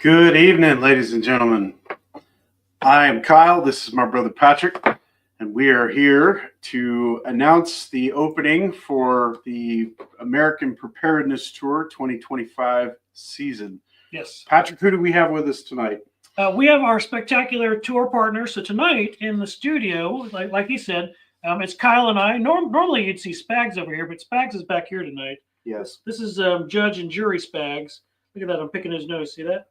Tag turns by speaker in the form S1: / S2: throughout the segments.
S1: Good evening, ladies and gentlemen. I am Kyle. This is my brother Patrick, and we are here to announce the opening for the American Preparedness Tour 2025 season.
S2: Yes.
S1: Patrick, who do we have with us tonight?
S2: We have our spectacular tour partner. So tonight in the studio, like he said, it's Kyle and I. Normally you'd see Spags over here, but Spags is back here tonight.
S1: Yes.
S2: This is Judge and Jury Spags. Look at that. I'm picking his nose. See that?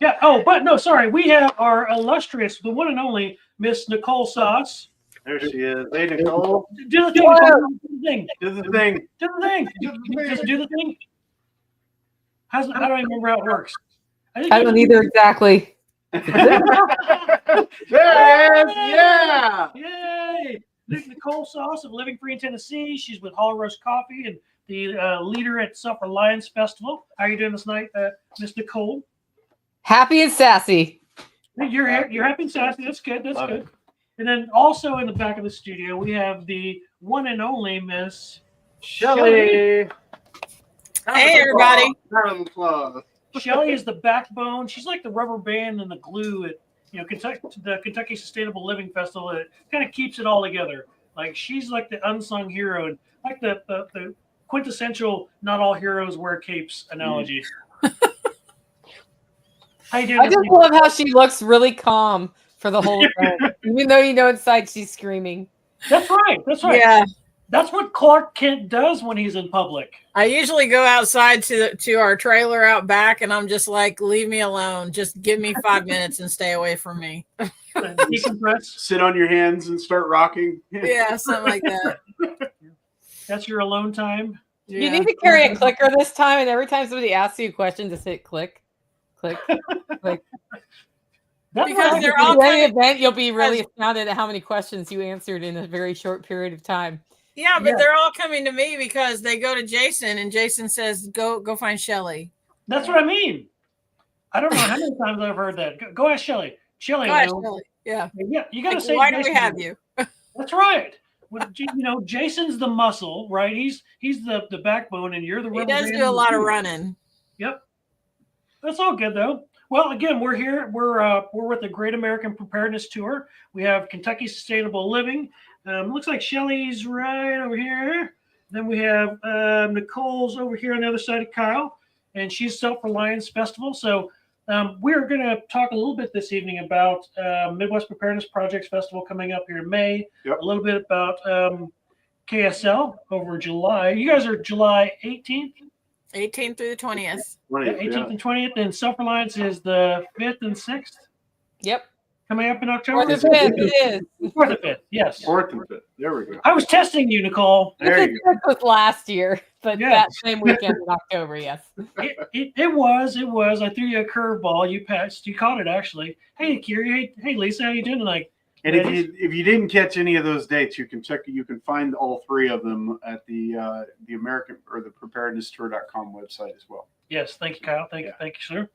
S2: Yeah. Oh, but no, sorry. We have our illustrious, the one and only Miss Nicole Sauce.
S1: There she is. Hey, Nicole.
S2: Do the thing. Nicole. Do the thing.
S1: Do the thing.
S2: Do the thing. Does it do the thing? How do I remember how it works?
S3: I don't either exactly.
S1: There it is. Yeah.
S2: Yay. Nicole Sauce of Living Free in Tennessee. She's with Hollow Roast Coffee and the leader at Self-Reliance Festival. How are you doing this night, Miss Nicole?
S3: Happy and sassy.
S2: You're happy and sassy. That's good. That's
S1: Love
S2: good.
S1: it.
S2: And then also in the back of the studio, we have the one and only Miss
S1: Shelly.
S4: Hey, everybody.
S1: Round of applause.
S2: Shelly is the backbone. She's like the rubber band and the glue at the Kentucky Sustainable Living Festival. It kind of keeps it all together. Like she's like the unsung hero and like the quintessential "not all heroes wear capes" analogy. How you doing?
S3: I just love how she looks really calm for the whole event, even though you know inside she's screaming.
S2: That's right. That's right.
S4: Yeah,
S2: That's what Clark Kent does when he's in public.
S4: I usually go outside to our trailer out back, and I'm just like, leave me alone. Just give me 5 minutes and stay away from me.
S2: Decompress.
S1: Sit on your hands and start rocking.
S4: Yeah, something like that.
S2: That's your alone time.
S3: You
S4: Yeah.
S3: need to carry a clicker this time, and every time somebody asks you a question, just hit click, click, click.
S2: That's
S4: Because
S2: what I
S4: they're
S2: do.
S4: all
S3: At any
S4: kind of-
S3: event, you'll be really astounded at how many questions you answered in a very short period of time.
S4: Yeah, but
S2: Yeah.
S4: they're all coming to me because they go to Jason, and Jason says, "Go find Shelly."
S2: That's what I mean. I don't know how many times I've heard that. Go ask Shelly. Shelly,
S4: Go ahead,
S2: will.
S4: Shelly. Yeah.
S2: Yeah, you got to
S4: Like,
S2: say.
S4: why do we
S2: Jason
S4: have
S2: will.
S4: you?
S2: That's right. Well, Jason's the muscle, right? He's the backbone, and you're the.
S4: He
S2: rubber
S4: does
S2: band
S4: do a
S2: and
S4: lot of
S2: glue.
S4: running.
S2: Yep. That's all good though. Well, again, we're here. We're with the Great American Preparedness Tour. We have Kentucky Sustainable Living. Looks like Shelly's right over here. Then we have Nicole's over here on the other side of Kyle, and she's Self-Reliance Festival. So we're going to talk a little bit this evening about Midwest Preparedness Projects Festival coming up here in May.
S1: Yep.
S2: A little bit about KSL over July. You guys are July 18th?
S4: 18th through the 20th.
S1: Right,
S2: 18th
S1: yeah.
S2: and 20th, and Self-Reliance is the 5th and 6th
S3: Yep.
S2: coming up in
S3: Or
S2: October.
S3: the fifth, it is.
S2: 4th and 5th, yes.
S1: Fourth and fifth. There we go.
S2: I was testing you, Nicole.
S1: There
S3: The
S1: you go.
S3: fifth was last year, but
S2: Yeah.
S3: that same weekend in October, yes.
S2: It was. I threw you a curveball. You passed. You caught it, actually. Hey, Kiri. Hey, Lisa. How you doing tonight?
S1: And if you didn't catch any of those dates, you can find all three of them at the American or the preparednesstour.com website as well.
S2: Yes. Thank you, Kyle. Thank you, sir.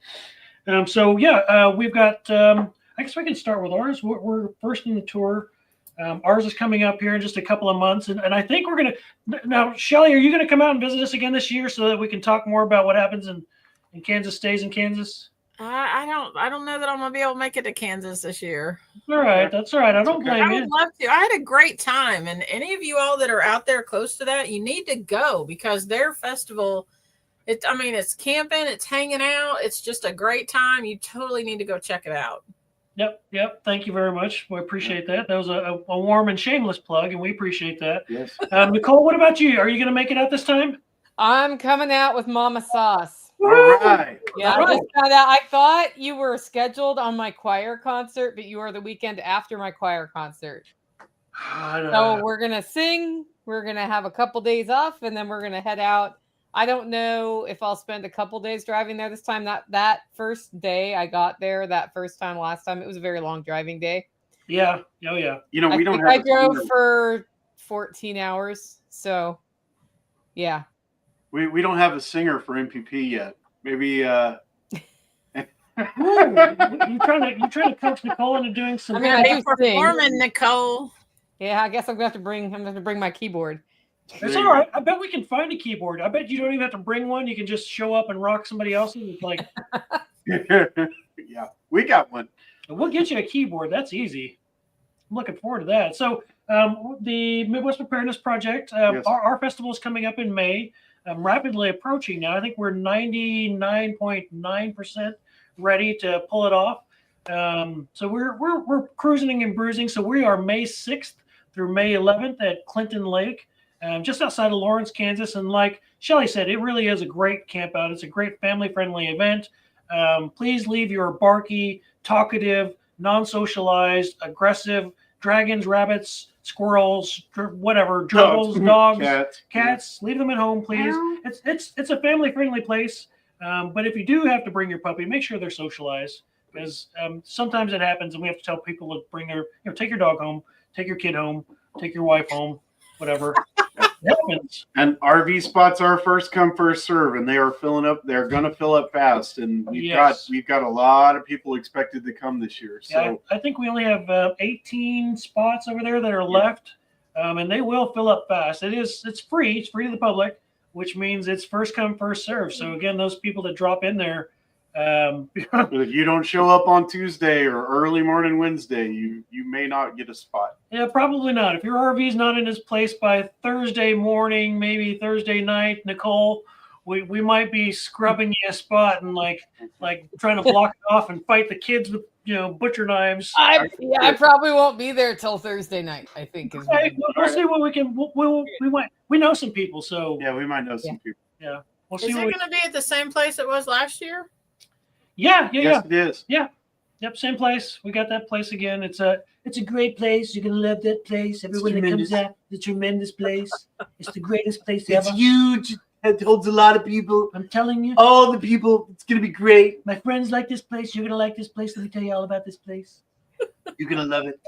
S2: We've got. I guess we can start with ours. We're first in the tour. Ours is coming up here in just a couple of months, and I think we're gonna. Now, Shelly, are you gonna come out and visit us again this year so that we can talk more about what happens in Kansas, stays in Kansas?
S4: I don't know that I'm gonna be able to make it to Kansas this year.
S2: All right, that's all right. I don't blame
S4: I
S2: you.
S4: would love to. I had a great time, and any of you all that are out there close to that, you need to go because their festival. It's camping, it's hanging out, it's just a great time. You totally need to go check it out.
S2: Yep. Thank you very much. We appreciate that. That was a warm and shameless plug, and we appreciate that.
S1: Yes.
S2: Nicole, what about you? Are you going to make it out this time?
S3: I'm coming out with Mama Sauce.
S1: All right.
S3: Yeah, I just found out. I thought you were scheduled on my choir concert, but you are the weekend after my choir concert. So we're going to sing. We're going to have a couple days off, and then we're going to head out. I don't know if I'll spend a couple days driving there this time. That first day I got there, that first time last time, it was a very long driving day.
S2: Yeah. Oh, yeah.
S1: You know, we don't have.
S3: I drove for 14 hours. So, yeah.
S1: We don't have a singer for MPP yet. Maybe.
S2: Ooh, you trying to coach Nicole into doing some?
S3: I mean, I
S4: Be
S3: do sing.
S4: performing, Nicole.
S3: Yeah, I guess I'm going to have to bring my keyboard.
S2: It's all right. I bet we can find a keyboard. I bet you don't even have to bring one. You can just show up and rock somebody else's. It's like,
S1: Yeah, we got one.
S2: we'll get you a keyboard. That's easy. I'm looking forward to that. So the Midwest Preparedness Project,
S1: Yes.
S2: our festival is coming up in May, rapidly approaching now. I think we're 99.9% ready to pull it off. So we're cruising and bruising. So we are May 6th through May 11th at Clinton Lake, just outside of Lawrence, Kansas. And like Shelly said, it really is a great camp out. It's a great family-friendly event. Please leave your barky, talkative, non-socialized, aggressive dragons, rabbits, squirrels, whatever, gerbils, dogs, cats. Leave them at home, please. It's a family-friendly place. But if you do have to bring your puppy, make sure they're socialized, because sometimes it happens, and we have to tell people to bring their, take your dog home, take your kid home, take your wife home, whatever. It happens.
S1: And RV spots are first come, first serve, and they are filling up. They're going to fill up fast, and we've got a lot of people expected to come this year. So
S2: yeah, I think we only have 18 spots over there that are left, and they will fill up fast. It's free. It's free to the public, which means it's first come, first serve. So again, those people that drop in there.
S1: But if you don't show up on Tuesday or early morning Wednesday, you may not get a spot.
S2: Yeah, probably not. If your RV's not in its place by Thursday morning, maybe Thursday night, Nicole, we might be scrubbing you a spot and like trying to block it off and fight the kids with butcher knives.
S3: I probably won't be there till Thursday night. I think is.
S2: Okay, we'll see what we can. We know some people, so
S1: yeah, we might know some people.
S2: Yeah, we'll see.
S4: Is it going to be at the same place it was last year?
S2: Yeah.
S1: Yes, it is.
S2: Yeah. Yep, same place. We got that place again. It's a great place. You're gonna love that place. Everyone that comes out, it's a tremendous place. It's the greatest place ever.
S5: It's huge. It holds a lot of people.
S2: I'm telling you.
S5: All the people. It's gonna be great.
S2: My friends like this place. You're gonna like this place. Let me tell you all about this place.
S5: You're gonna love it.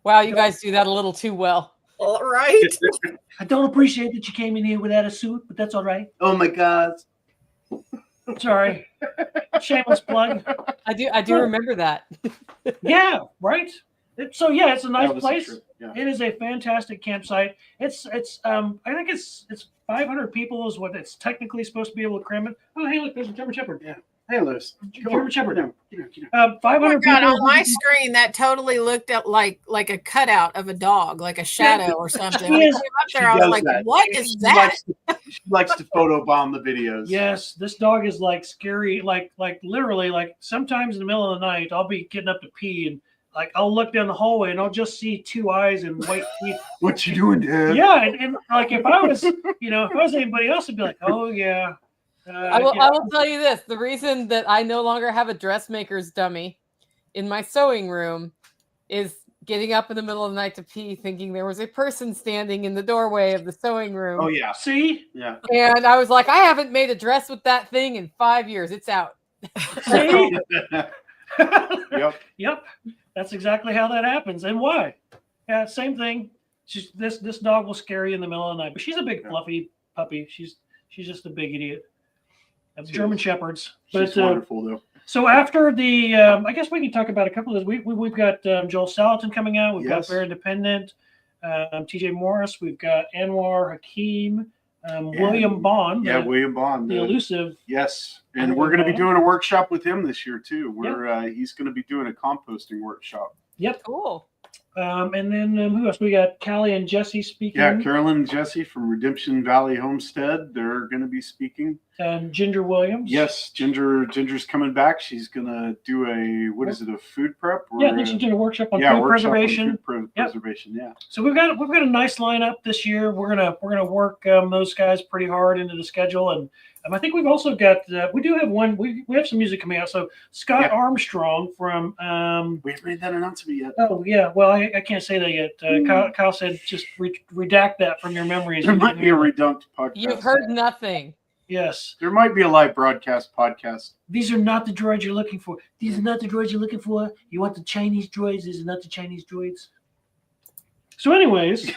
S3: Wow, you guys do that a little too well.
S4: All right.
S2: I don't appreciate that you came in here without a suit, but that's all right.
S5: Oh my God.
S2: Sorry. Shameless plug.
S3: I do remember that.
S2: Yeah, right. It's a nice
S1: That was
S2: place.
S1: true. Yeah.
S2: It is a fantastic campsite. It's I think it's 500 people is what it's technically supposed to be able to cram it. Oh, hey, look, there's a German Shepherd.
S1: Yeah. Hey, Lewis.
S2: German Shepherd.
S1: Get down.
S2: 500
S4: Oh my God,
S2: people.
S4: on my screen, that totally looked at like a cutout of a dog, like a shadow or something. When I came up there, I was like, "What is that?"
S1: She likes to photobomb the videos.
S2: Yes, this dog is like scary, like literally, like sometimes in the middle of the night, I'll be getting up to pee and like I'll look down the hallway and I'll just see two eyes and white teeth.
S1: What you doing, Dad?
S2: Yeah, and like if I was anybody else, I'd be like, oh yeah.
S3: I will tell you this: the reason that I no longer have a dressmaker's dummy in my sewing room is getting up in the middle of the night to pee, thinking there was a person standing in the doorway of the sewing room.
S1: Oh yeah.
S2: See?
S1: Yeah.
S3: And I was like, I haven't made a dress with that thing in 5 years. It's out.
S2: See?
S1: Yep.
S2: Yep. That's exactly how that happens. And why? Yeah, same thing. This dog will scare you in the middle of the night, but she's a big fluffy puppy. She's just a big idiot. German Shepherds.
S1: She's wonderful though.
S2: So after the, I guess we can talk about a couple of those. We've got Joel Salatin coming out. We've got Bear Independent, TJ Morris. We've got Anwar Hakim, William Bond.
S1: William Bond.
S2: The elusive.
S1: Yes. And we're going to be doing a workshop with him this year too. He's going to be doing a composting workshop.
S2: Yep.
S3: Cool.
S2: And then who else? We got Callie and Jesse speaking.
S1: Yeah, Carolyn and Jesse from Redemption Valley Homestead. They're going to be speaking.
S2: Ginger Williams.
S1: Yes, Ginger's coming back. She's going to do a food prep?
S2: I think she's doing a workship on food preservation.
S1: Preservation, yeah.
S2: So we've got a nice lineup this year. We're gonna work those guys pretty hard into the schedule, and I think we've also got we do have one. We have some music coming out. So Scott Armstrong from
S1: we haven't made that announcement yet.
S2: Oh yeah, well I can't say that yet. Kyle said just redact that from your memories.
S1: There might be a redunked podcast.
S3: You've heard nothing.
S2: Yes.
S1: There might be a live broadcast podcast.
S2: These are not the droids you're looking for. These are not the droids you're looking for. You want the Chinese droids. These are not the Chinese droids. So anyways,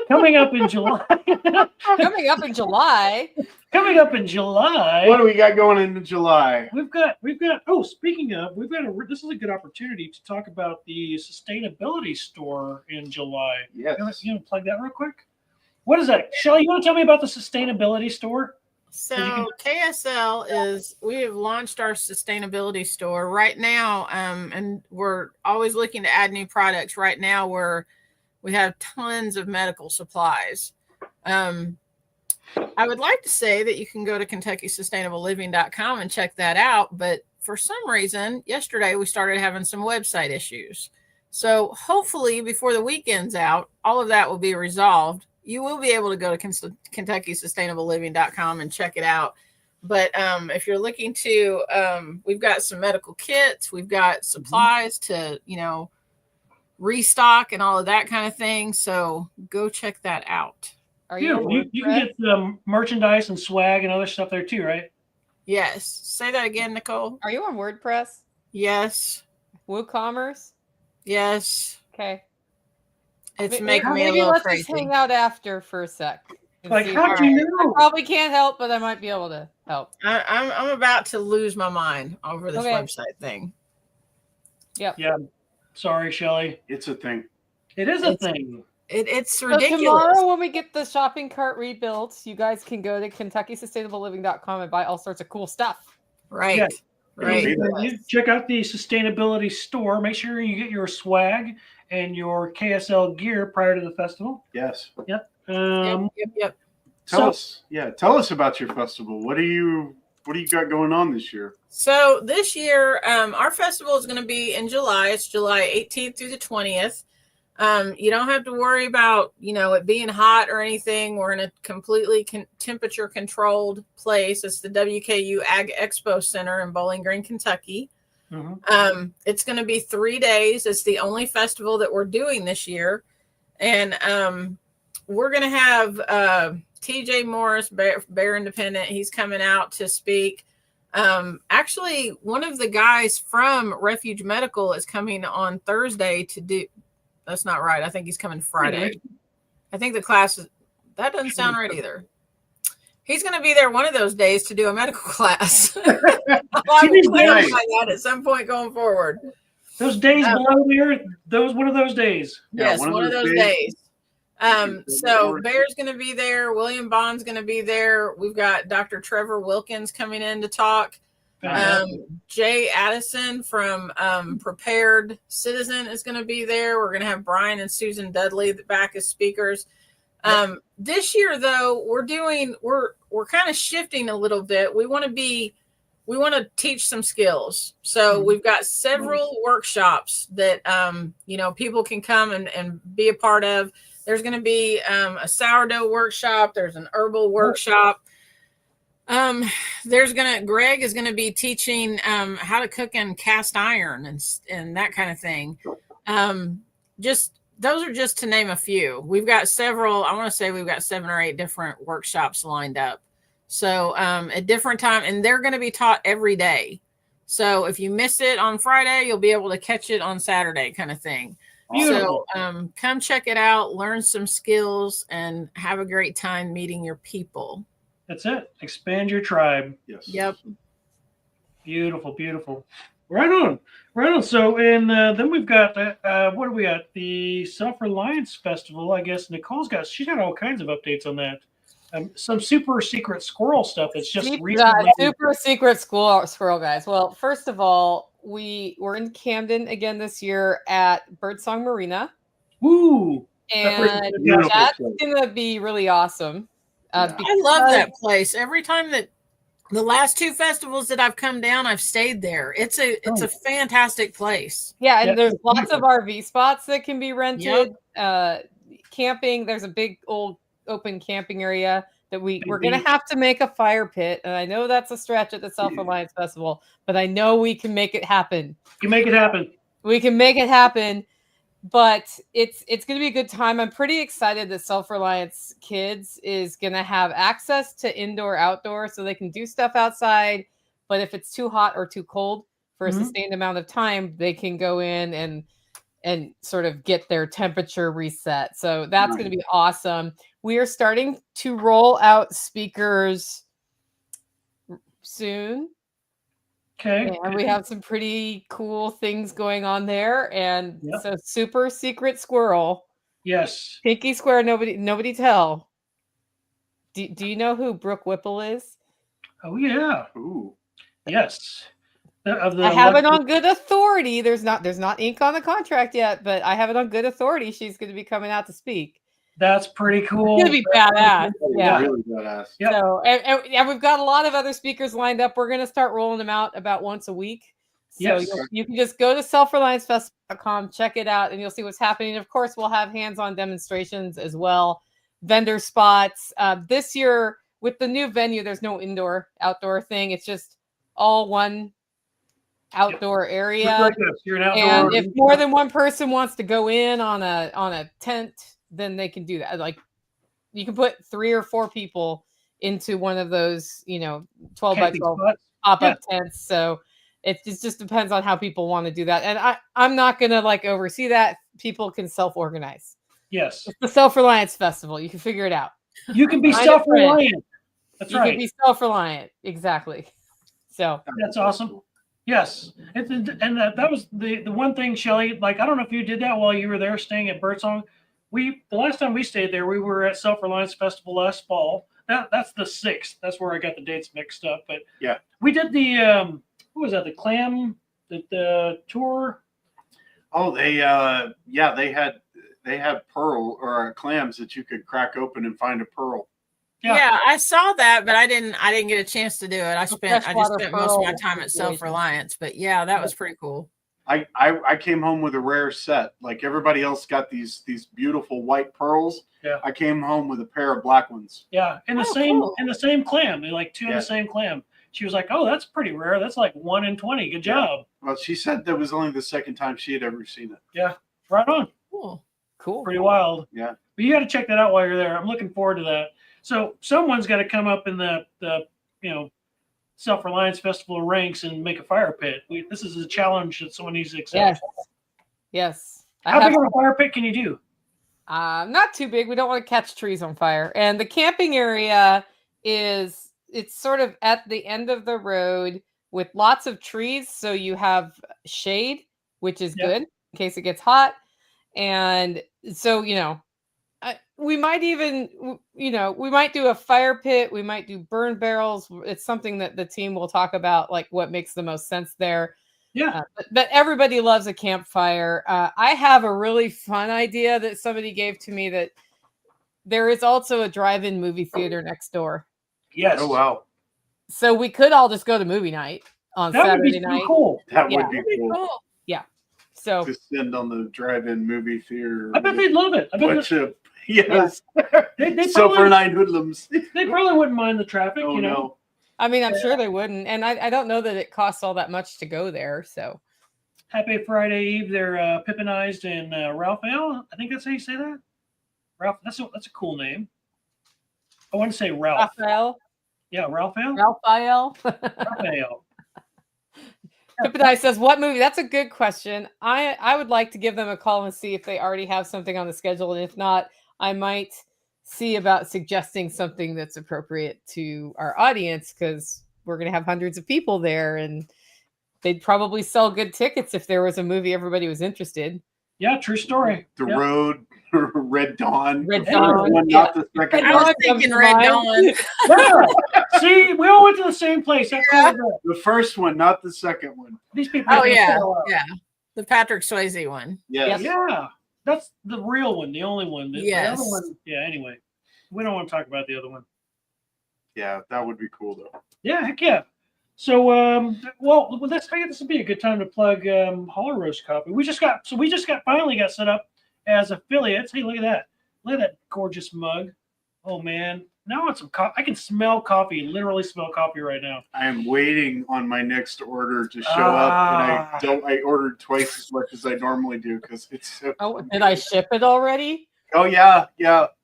S2: coming up in July.
S3: Coming up in July.
S1: What do we got going into July?
S2: We've got speaking of, this is a good opportunity to talk about the sustainability store in July.
S1: Yes.
S2: You want to plug that real quick? What is that? Shelly, you want to tell me about the sustainability store?
S4: So KSL we have launched our sustainability store right now, and we're always looking to add new products. Right now, we have tons of medical supplies. I would like to say that you can go to KentuckySustainableLiving.com and check that out, but for some reason, yesterday we started having some website issues. So hopefully before the weekend's out, all of that will be resolved. You will be able to go to KentuckySustainableLiving.com and check it out. But if you're looking to, we've got some medical kits, we've got supplies to, restock and all of that kind of thing. So go check that out.
S3: Are
S2: You can get some merchandise and swag and other stuff there too, right?
S4: Yes. Say that again, Nicole.
S3: Are you on WordPress?
S4: Yes.
S3: WooCommerce?
S4: Yes.
S3: Okay.
S4: It's making me a
S3: maybe
S4: little
S3: let's
S4: crazy.
S3: just hang out after for a sec.
S2: Like, how'd you know?
S3: I probably can't help, but I might be able to help.
S4: I'm about to lose my mind over this website thing.
S3: Yep.
S2: Yeah. Sorry, Shelly.
S1: It's a thing.
S2: It is a thing.
S4: It's ridiculous.
S3: So tomorrow when we get the shopping cart rebuilt, you guys can go to KentuckySustainableLiving.com and buy all sorts of cool stuff.
S4: Right.
S2: Yeah.
S4: Right.
S2: You check out the sustainability store. Make sure you get your swag and your KSL gear prior to the festival.
S1: Yes.
S2: Yep.
S4: Yep.
S1: Tell us about your festival. What do you got going on this year?
S4: So this year, our festival is going to be in July. It's July 18th through the 20th. You don't have to worry about, it being hot or anything. We're in a completely temperature controlled place. It's the WKU Ag Expo Center in Bowling Green, Kentucky. Mm-hmm. It's going to be 3 days. It's the only festival that we're doing this year. And we're going to have TJ Morris, Bear Independent. He's coming out to speak. Actually, one of the guys from Refuge Medical is coming on Thursday to do. That's not right. I think he's coming Friday. I think the class that doesn't sound right either. He's going to be there one of those days to do a medical class. I will clarify that at some point going forward.
S2: Those days below there, one of those days.
S4: Yes, one of those days. So Bear's going to be there. William Bond's going to be there. We've got Dr. Trevor Wilkins coming in to talk. Jay Addison from Prepared Citizen is going to be there. We're going to have Brian and Susan Dudley back as speakers. This year, though, we're kind of shifting a little bit. We want to teach some skills. So we've got several workshops that people can come and be a part of. There's going to be a sourdough workshop. There's an herbal workshop. Greg is going to be teaching how to cook in cast iron and that kind of thing. Those are just to name a few. We've got several. I want to say we've got 7 or 8 different workshops lined up. So at different time, and they're going to be taught every day. So if you miss it on Friday, you'll be able to catch it on Saturday, kind of thing. Beautiful. So come check it out, learn some skills, and have a great time meeting your people.
S2: That's it. Expand your tribe.
S1: Yes.
S4: Yep.
S2: Beautiful, beautiful. Right on. So, and then we've got what do we got? The Self-Reliance Festival. I guess she's got all kinds of updates on that. Some super secret squirrel stuff that's just recently.
S3: Super secret squirrel, guys. Well, first of all, we're in Camden again this year at Birdsong Marina.
S2: Woo!
S3: And that's gonna be really awesome.
S4: I love that place. Every time that the last 2 festivals that I've come down, I've stayed there. It's a fantastic place.
S3: Yeah, and there's lots of RV spots that can be rented. Yep. Camping, there's a big old open camping area that we're going to have to make a fire pit. And I know that's a stretch at the Self-Reliance Festival, but I know we can make it happen.
S2: You make it happen.
S3: We can make it happen. But it's going to be a good time. I'm pretty excited that Self-Reliance Kids is going to have access to indoor, outdoor, so they can do stuff outside. But if it's too hot or too cold for a sustained amount of time, they can go in and sort of get their temperature reset. So that's going to be awesome. We are starting to roll out speakers soon.
S2: Okay.
S3: And we have some pretty cool things going on there. And so super secret squirrel.
S2: Yes.
S3: Pinky square, nobody tell. Do you know who Brooke Whipple is?
S2: Oh yeah.
S1: Ooh.
S2: Yes. Of the
S3: I have it on good authority. There's not ink on the contract yet, but I have it on good authority. She's going to be coming out to speak.
S2: That's pretty cool.
S3: It's going to be badass. Yeah.
S1: Really badass.
S2: Yep.
S3: So, and we've got a lot of other speakers lined up. We're going to start rolling them out about once a week. So
S2: Yes.
S3: you can just go to selfreliancefestival.com, check it out, and you'll see what's happening. Of course, we'll have hands-on demonstrations as well, vendor spots. This year, with the new venue, there's no indoor-outdoor thing. It's just all one outdoor area.
S2: Like this. You're an outdoor.
S3: And if more than one person wants to go in on a tent, then they can do that. Like you can put 3 or 4 people into one of those, 12 by 12 pop-up tents. So it just depends on how people want to do that. And I'm not going to like oversee that. People can self-organize.
S2: Yes.
S3: It's the Self-Reliance Festival. You can figure it out.
S2: You can be self-reliant. That's right.
S3: You can be self-reliant. Exactly. So
S2: that's awesome. Yes. And that was the one thing, Shelly, like, I don't know if you did that while you were there staying at Birdsong. The last time we stayed there, we were at Self-Reliance Festival last fall. That's the 6th. That's where I got the dates mixed up. But
S1: yeah,
S2: we did the, what was that? The clam, the tour.
S1: Oh, they had pearl or clams that you could crack open and find a pearl.
S4: Yeah, I saw that, but I didn't get a chance to do it. I just spent most of my time at Self-Reliance, but yeah, that was pretty cool.
S1: I came home with a rare set. Like everybody else got these beautiful white pearls.
S2: Yeah.
S1: I came home with a pair of black ones.
S2: Yeah, in the same clam. They're like 2 in the same clam. She was like, "Oh, that's pretty rare. That's like 1 in 20. Good job."
S1: Well, she said that was only the second time she had ever seen it.
S2: Yeah, right on.
S3: Cool.
S2: Pretty wild.
S1: Yeah.
S2: But you got to check that out while you're there. I'm looking forward to that. So someone's got to come up in the Self-Reliance Festival ranks and make a fire pit. This is a challenge that someone needs to accept.
S3: Yes.
S2: How big of a fire pit can you do?
S3: Not too big. We don't want to catch trees on fire. And the camping area it's sort of at the end of the road with lots of trees. So you have shade, which is good in case it gets hot. And so, we might even, we might do a fire pit. We might do burn barrels. It's something that the team will talk about, like what makes the most sense there.
S2: Yeah.
S3: But everybody loves a campfire. I have a really fun idea that somebody gave to me that there is also a drive-in movie theater next door.
S2: Yes.
S1: Oh, wow.
S3: So we could all just go to movie night on Saturday night.
S2: Cool.
S1: That would be cool.
S3: Yeah. So
S1: just send on the drive-in movie theater.
S2: I bet they'd love it. I bet
S1: yes.
S2: They
S1: Self-Reliant hoodlums.
S2: They probably wouldn't mind the traffic,
S1: No.
S3: I mean, I'm sure they wouldn't. And I don't know that it costs all that much to go there. So
S2: Happy Friday Eve. They're Pippinized and Raphael. I think that's how you say that. Ralph. That's a cool name. I want to say Ralph.
S3: Raphael.
S2: Yeah, Raphael.
S3: Raphael.
S2: Raphael.
S3: Pippinized says, what movie? That's a good question. I would like to give them a call and see if they already have something on the schedule. And if not, I might see about suggesting something that's appropriate to our audience, because we're going to have hundreds of people there and they'd probably sell good tickets if there was a movie everybody was interested.
S2: Yeah, true story.
S1: The Road, Red Dawn.
S3: Red Dawn.
S1: Not the second
S4: I was thinking Red Dawn.
S2: Yeah. See, we all went to the same place. That's
S1: the first one, not the second one.
S2: These people.
S4: Oh, yeah. The Patrick Swayze one.
S1: Yes.
S2: Yeah. That's the real one, the only one. The other one, anyway. We don't want to talk about the other one.
S1: Yeah, that would be cool, though.
S2: Yeah, heck yeah. So, well, I guess this would be a good time to plug Holler Roast Coffee. We just finally got set up as affiliates. Hey, look at that. Look at that gorgeous mug. Oh, man. Now I want some coffee. I can smell coffee, literally smell coffee right now.
S1: I am waiting on my next order to show up, and I ordered twice as much as I normally do because it's so.
S3: Oh, did I ship it already?
S1: Oh yeah,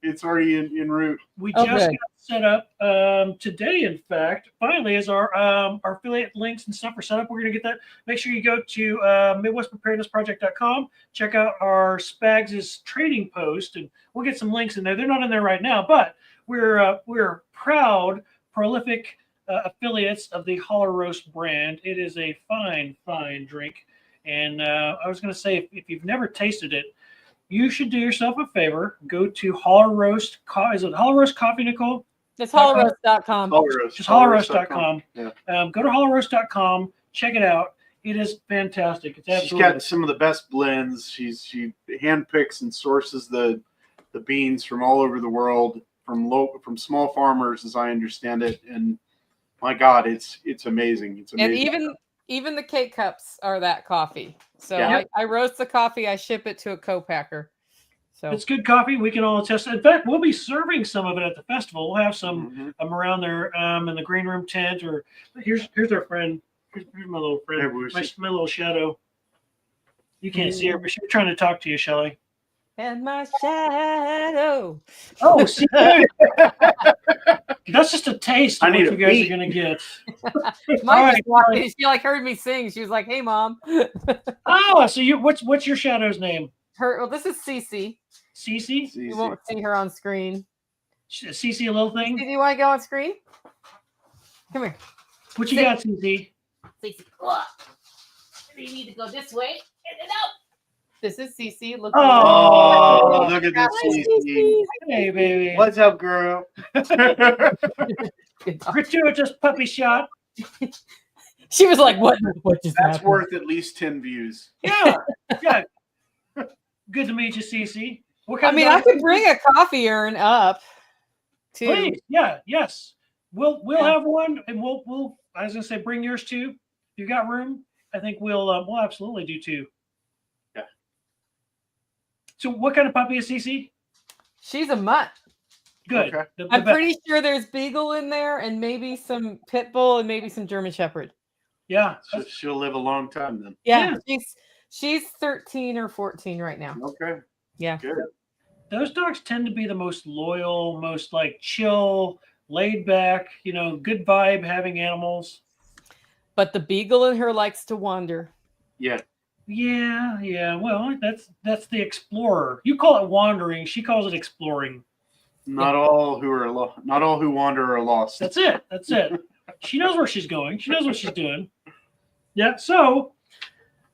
S1: it's already en route.
S2: We just got set up today. In fact, finally, as our affiliate links and stuff are set up, we're going to get that. Make sure you go to MidwestPreparednessProject.com. Check out our Spags' trading post, and we'll get some links in there. They're not in there right now, but we're proud, prolific affiliates of the Holler Roast brand. It is a fine drink, and I was going to say, if you've never tasted it, you should do yourself a favor. Go to Holler Roast. Is it Holler Roast Coffee, Nicole?
S3: It's hollowroast.com.
S2: Just hollowroast.com.
S1: Yeah.
S2: Go to hollowroast.com. Check it out. It is fantastic. It's
S1: She's
S2: absolutely.
S1: got some of the best blends. She handpicks and sources the beans from all over the world, from small farmers, as I understand it. And my God, it's amazing. It's amazing.
S3: And even the K-Cups are that coffee. So
S1: Yeah.
S3: I roast the coffee. I ship it to a co-packer. So
S2: It's good coffee. We can all attest. In fact, we'll be serving some of it at the festival. We'll have some around there in the green room tent. Or here's our friend. Here's my little friend. My little shadow. You can't see her, but she's trying to talk to you, Shelly.
S3: and my shadow.
S2: Oh, see, that's just a taste of what you guys are gonna get.
S3: Mine just walked in. She heard me sing. She was like, "Hey, Mom."
S2: Oh, so what's your shadow's name?
S3: Well, this is Cece.
S2: Cece?
S3: You won't see her on screen.
S2: Cece, a little thing.
S3: Do you want to go on screen? Come here.
S2: What you got, Cece?
S3: Cece, you need to go this way. Get it up. This is Cece. Look.
S1: Oh, look at this, Cece.
S2: Hey, baby.
S1: What's up, girl?
S2: Gratuitous puppy shot.
S3: She was like, "What just
S1: That's
S3: happened?"
S1: worth at least 10 views.
S2: Yeah. Good to meet you, Cece.
S3: I could bring a coffee urn up. Too.
S2: Please, yes. We'll have one, and we'll. I was gonna say, bring yours too. If you got room, I think we'll absolutely do too.
S1: Yeah.
S2: So, what kind of puppy is Cece?
S3: She's a mutt.
S2: Good.
S1: Okay.
S3: I'm pretty sure there's Beagle in there, and maybe some Pit Bull, and maybe some German Shepherd.
S2: Yeah.
S1: So she'll live a long time then.
S3: Yeah. She's 13 or 14 right now.
S1: Okay.
S3: Yeah.
S1: Good.
S2: Those dogs tend to be the most loyal, most chill, laid back, good vibe having animals.
S3: But the Beagle in her likes to wander.
S1: Yeah.
S2: Yeah. Well, that's the explorer. You call it wandering. She calls it exploring.
S1: Not all who wander are lost.
S2: That's it. She knows where she's going. She knows what she's doing. Yeah. So,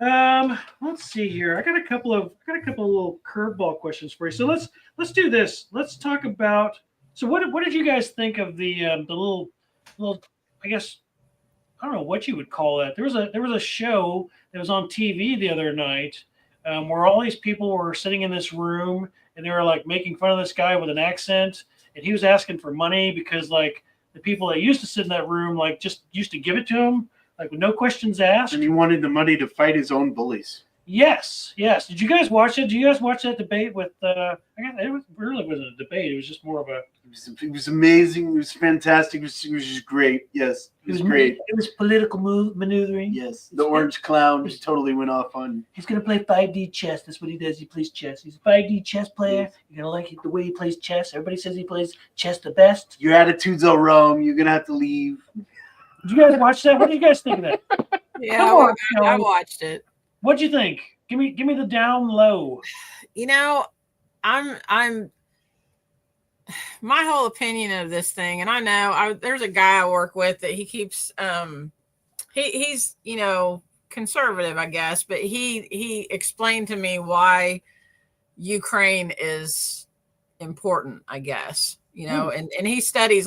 S2: let's see here. I got a couple of little curveball questions for you. So let's do this. Let's talk about. So what did you guys think of the little I guess I don't know what you would call that. There was a show that was on TV the other night where all these people were sitting in this room and they were making fun of this guy with an accent, and he was asking for money because the people that used to sit in that room just used to give it to him with no questions asked.
S1: And he wanted the money to fight his own bullies.
S2: Yes. Did you guys watch it? Did you guys watch that debate with? I guess it really wasn't a debate. It was just more of a.
S1: It was amazing. It was fantastic. It was just great. Yes, it was great.
S2: It was political maneuvering.
S1: Yes, the orange clown just totally went off on.
S2: He's gonna play 5D chess. That's what he does. He plays chess. He's a 5D chess player. You're gonna like the way he plays chess. Everybody says he plays chess the best.
S1: Your attitude's all wrong. You're gonna have to leave.
S2: Did you guys watch that? What do you guys think of that?
S4: Yeah, I watched it.
S2: What'd you think? Give me the down low.
S4: I'm my whole opinion of this thing, and I know there's a guy I work with that he keeps he's conservative, I guess, but he explained to me why Ukraine is important, I guess, and he studies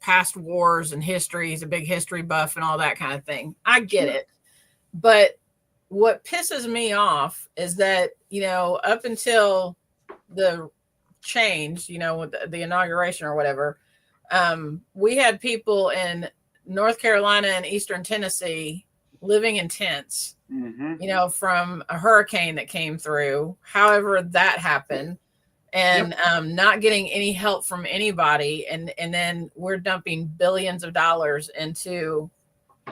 S4: past wars and history. He's a big history buff and all that kind of thing. I get it. But what pisses me off is that, up until the change, with the inauguration or whatever, we had people in North Carolina and Eastern Tennessee living in tents, from a hurricane that came through, however that happened, and not getting any help from anybody. And then we're dumping billions of dollars into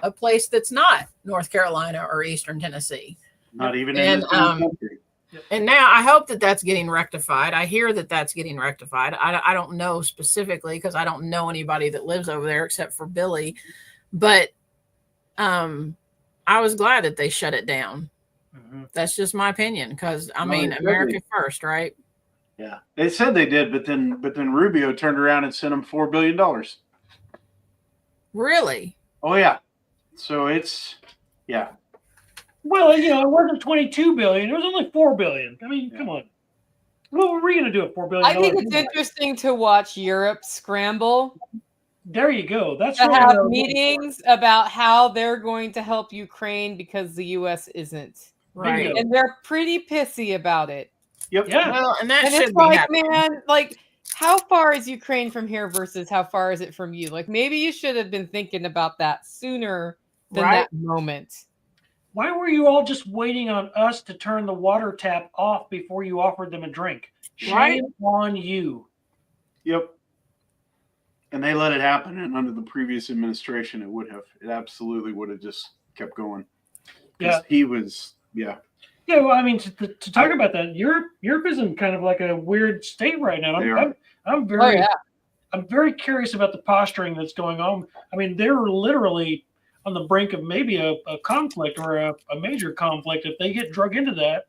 S4: a place that's not North Carolina or Eastern Tennessee.
S1: Not even in the country.
S4: And now I hope that that's getting rectified. I hear that that's getting rectified. I don't know specifically because I don't know anybody that lives over there except for Billy. But I was glad that they shut it down. Mm-hmm. That's just my opinion because, America first, right?
S1: Yeah. They said they did, but then Rubio turned around and sent them $4 billion.
S4: Really?
S1: Oh, yeah. So it's, yeah.
S2: Well, it wasn't $22 billion. It was only $4 billion. Come on. What were we going to do at $4 billion?
S3: I think it's interesting to watch Europe scramble.
S2: There you go. That's
S3: to
S2: really
S3: have
S2: what I was looking
S3: meetings about how they're going to help Ukraine because the U.S. isn't.
S4: Right.
S2: Bingo.
S3: And they're pretty pissy about it.
S1: Yep.
S2: Yeah.
S4: Well, and that
S3: And
S4: should
S3: it's
S4: be
S3: like,
S4: happening.
S3: man, like, how far is Ukraine from here versus how far is it from you? Like, maybe you should have been thinking about that sooner than
S4: Right.
S3: that moment.
S2: Why were you all just waiting on us to turn the water tap off before you offered them a drink? Shame
S4: Right.
S2: on you.
S1: Yep. And they let it happen. And under the previous administration, it absolutely would have just kept going.
S2: Yeah.
S1: He was,
S2: Yeah, well, I mean, to talk about that, Europe is in kind of like a weird state right now. I'm very, I'm very curious about the posturing that's going on. I mean, they're literally on the brink of maybe a conflict or a major conflict if they get drug into that.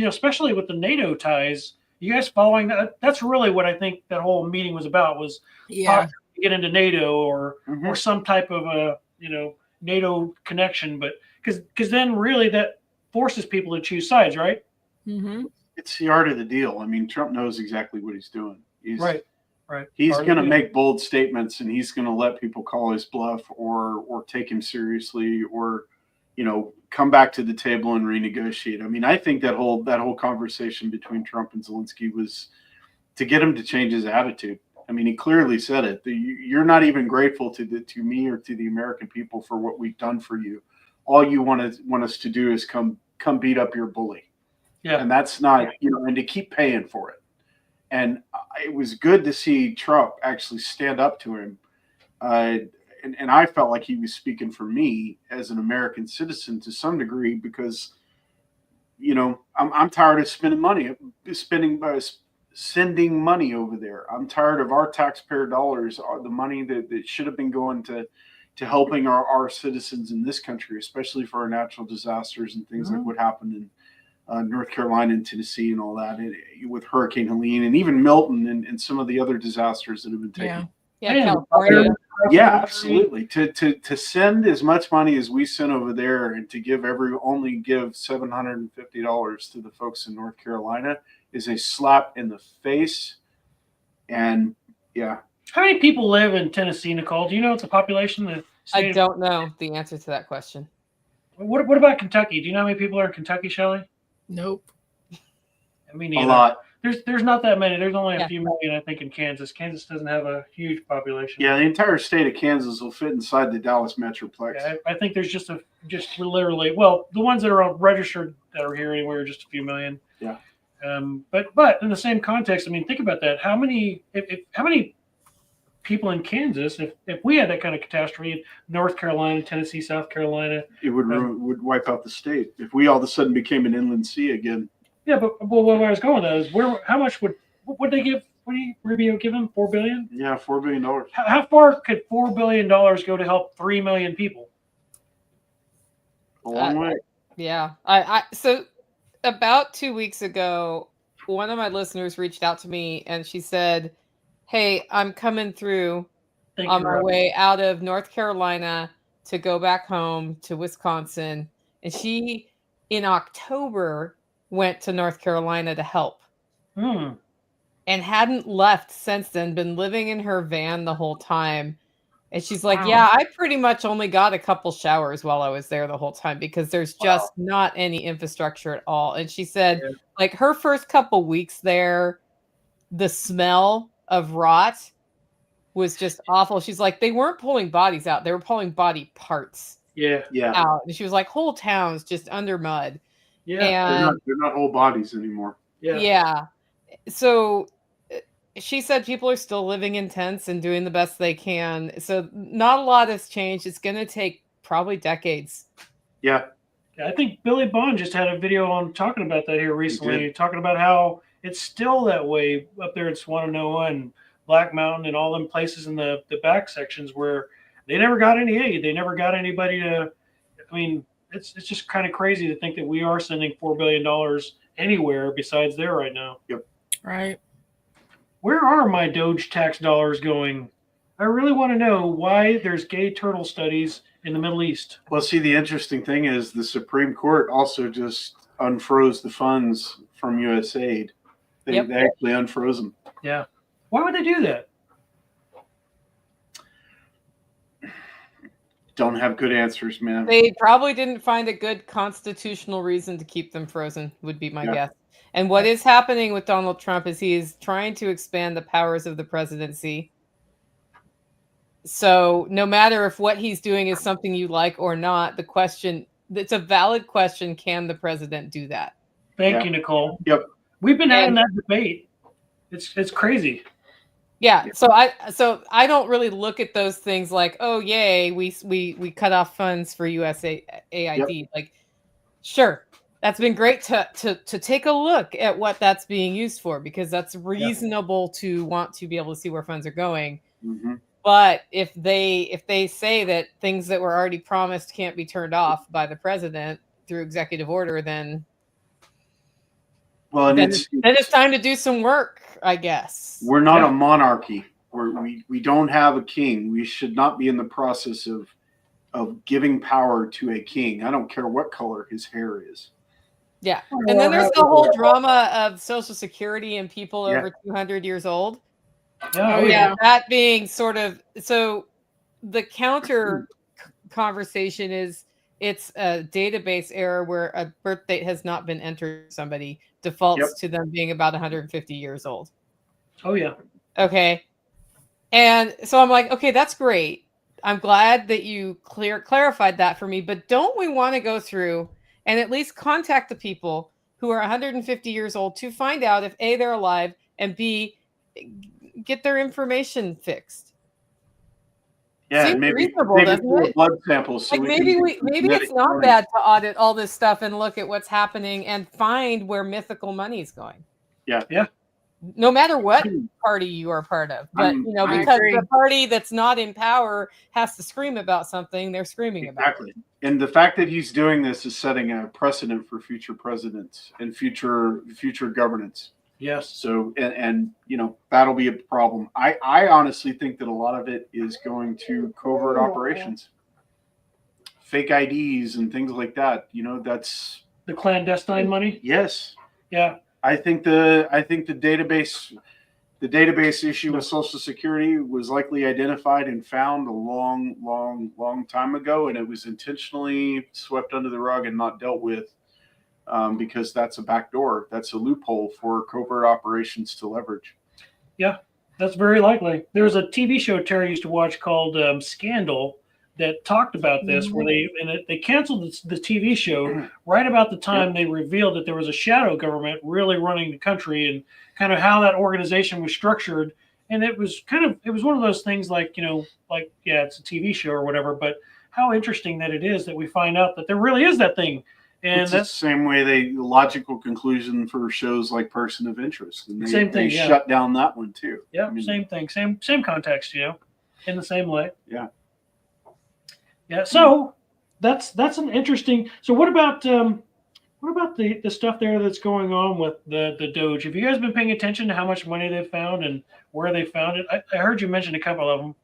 S2: Especially with the NATO ties. You guys following that? That's really what I think that whole meeting was about. Was
S4: Yeah.
S2: to get into NATO or some type of a NATO connection, but because then really that forces people to choose sides, right?
S4: Mm-hmm.
S1: it's the art of the deal. I mean, Trump knows exactly what he's doing.
S2: Right.
S1: He's going to make bold statements, and he's going to let people call his bluff or take him seriously, or come back to the table and renegotiate. I mean, I think that whole conversation between Trump and Zelensky was to get him to change his attitude. I mean, he clearly said it. You're not even grateful to me or to the American people for what we've done for you. All you want us to do is come beat up your bully.
S2: Yeah.
S1: And that's not, and to keep paying for it. And it was good to see Trump actually stand up to him. And I felt like he was speaking for me as an American citizen to some degree, because, I'm tired of sending money over there. I'm tired of our taxpayer dollars, the money that should have been going to helping our citizens in this country, especially for our natural disasters and things like what happened in North Carolina and Tennessee and all that, with Hurricane Helene and even Milton and some of the other disasters that have been taken.
S3: Yeah, California.
S1: Yeah, absolutely. To send as much money as we sent over there, and to only give $750 to the folks in North Carolina is a slap in the face. And yeah.
S2: How many people live in Tennessee, Nicole? Do you know what the population?
S3: I don't know the answer to that question.
S2: What about Kentucky? Do you know how many people are in Kentucky, Shelley?
S4: Nope.
S2: I mean, a
S1: lot.
S2: There's not that many. There's only a few million, I think, in Kansas. Kansas doesn't have a huge population.
S1: Yeah, the entire state of Kansas will fit inside the Dallas Metroplex.
S2: Yeah, I think there's just literally, well, the ones that are registered that are here anyway are just a few million.
S1: Yeah.
S2: But in the same context, I mean, think about that. How many people in Kansas, if we had that kind of catastrophe, North Carolina, Tennessee, South Carolina,
S1: it would wipe out the state if we all of a sudden became an inland sea again.
S2: Yeah, but where I was going with that is how much would they give? What did Rubio give him? $4 billion?
S1: Yeah, $4 billion.
S2: How far could $4 billion go to help 3 million people?
S1: A long way.
S3: Yeah. So about 2 weeks ago, one of my listeners reached out to me and she said, "Hey, I'm coming through on my way out of North Carolina to go back home to Wisconsin." And she, in October, went to North Carolina to help. And hadn't left since then, been living in her van the whole time. And she's like, yeah, I pretty much only got a couple showers while I was there the whole time because there's just not any infrastructure at all. And she said, like, her first couple weeks there, the smell of rot was just awful. She's like, they weren't pulling bodies out. They were pulling body parts out. And she was like, whole towns just under mud.
S2: Yeah.
S3: And
S1: they're not whole bodies anymore.
S3: Yeah. So she said people are still living in tents and doing the best they can. So not a lot has changed. It's going to take probably decades.
S1: Yeah.
S2: I think Billy Bond just had a video on talking about that here recently, talking about how it's still that way up there at Swannanoa and Black Mountain and all them places in the back sections where they never got any aid. They never got anybody to, I mean, it's just kind of crazy to think that we are sending $4 billion anywhere besides there right now.
S1: Yep.
S4: Right.
S2: Where are my Doge tax dollars going? I really want to know why there's gay turtle studies in the Middle East.
S1: Well, see, the interesting thing is the Supreme Court also just unfroze the funds from USAID. They
S3: Yep.
S1: they actually unfroze them.
S2: Yeah. Why would they do that?
S1: Don't have good answers, man.
S3: They probably didn't find a good constitutional reason to keep them frozen, would be my
S1: Yeah.
S3: guess. And what is happening with Donald Trump is he is trying to expand the powers of the presidency. So no matter if what he's doing is something you like or not, the question, it's a valid question, can the president do that?
S2: Thank you, Nicole.
S1: Yep.
S2: We've been having that debate. It's crazy.
S3: Yeah, so I don't really look at those things like, oh yay, we cut off funds for USAID.
S1: Yep.
S3: Like, sure, that's been great to take a look at what that's being used for, because that's reasonable to want to be able to see where funds are going.
S1: Mm-hmm.
S3: But if they say that things that were already promised can't be turned off by the president through executive order, then it's time to do some work, I guess.
S1: We're not a monarchy. We don't have a king. We should not be in the process of giving power to a king. I don't care what color his hair is.
S3: Yeah. And then there's the whole drama of Social Security and people over 200 years old.
S2: Oh,
S3: yeah. That being sort of, so the counter conversation is it's a database error where a birth date has not been entered. Somebody defaults to them being about 150 years old.
S2: Oh, yeah.
S3: Okay. And so I'm like, okay, that's great. I'm glad that you clarified that for me, but don't we want to go through and at least contact the people who are 150 years old to find out if A, they're alive, and B, get their information fixed?
S1: Yeah,
S3: Seems
S1: and maybe
S3: doesn't it?
S1: blood samples. So
S3: like maybe it's not bad to audit all this stuff and look at what's happening and find where mythical money is going.
S1: Yeah.
S2: Yeah.
S3: No matter what party you are part of, but because the party that's not in power has to scream about something, they're screaming about it.
S1: And the fact that he's doing this is setting a precedent for future presidents and future governance.
S2: Yes.
S1: So and that'll be a problem. I honestly think that a lot of it is going to covert operations, fake IDs and things like that. That's
S2: the clandestine money.
S1: Yes.
S2: Yeah.
S1: I think the database issue with Social Security was likely identified and found a long time ago, and it was intentionally swept under the rug and not dealt with because that's a backdoor. That's a loophole for covert operations to leverage.
S2: Yeah, that's very likely. There was a TV show Terry used to watch called Scandal that talked about this, where they canceled the TV show right about the time they revealed that there was a shadow government really running the country and kind of how that organization was structured. And it was one of those things like, it's a TV show or whatever, but how interesting that it is that we find out that there really is that thing. And
S1: it's the same way the logical conclusion for shows like Person of Interest. And they shut down that one too.
S2: Yeah, same thing, same context, in the same way.
S1: Yeah.
S2: Yeah, so that's an interesting. So what about the stuff there that's going on with the Doge? Have you guys been paying attention to how much money they've found and where they found it? I heard you mention a couple of them.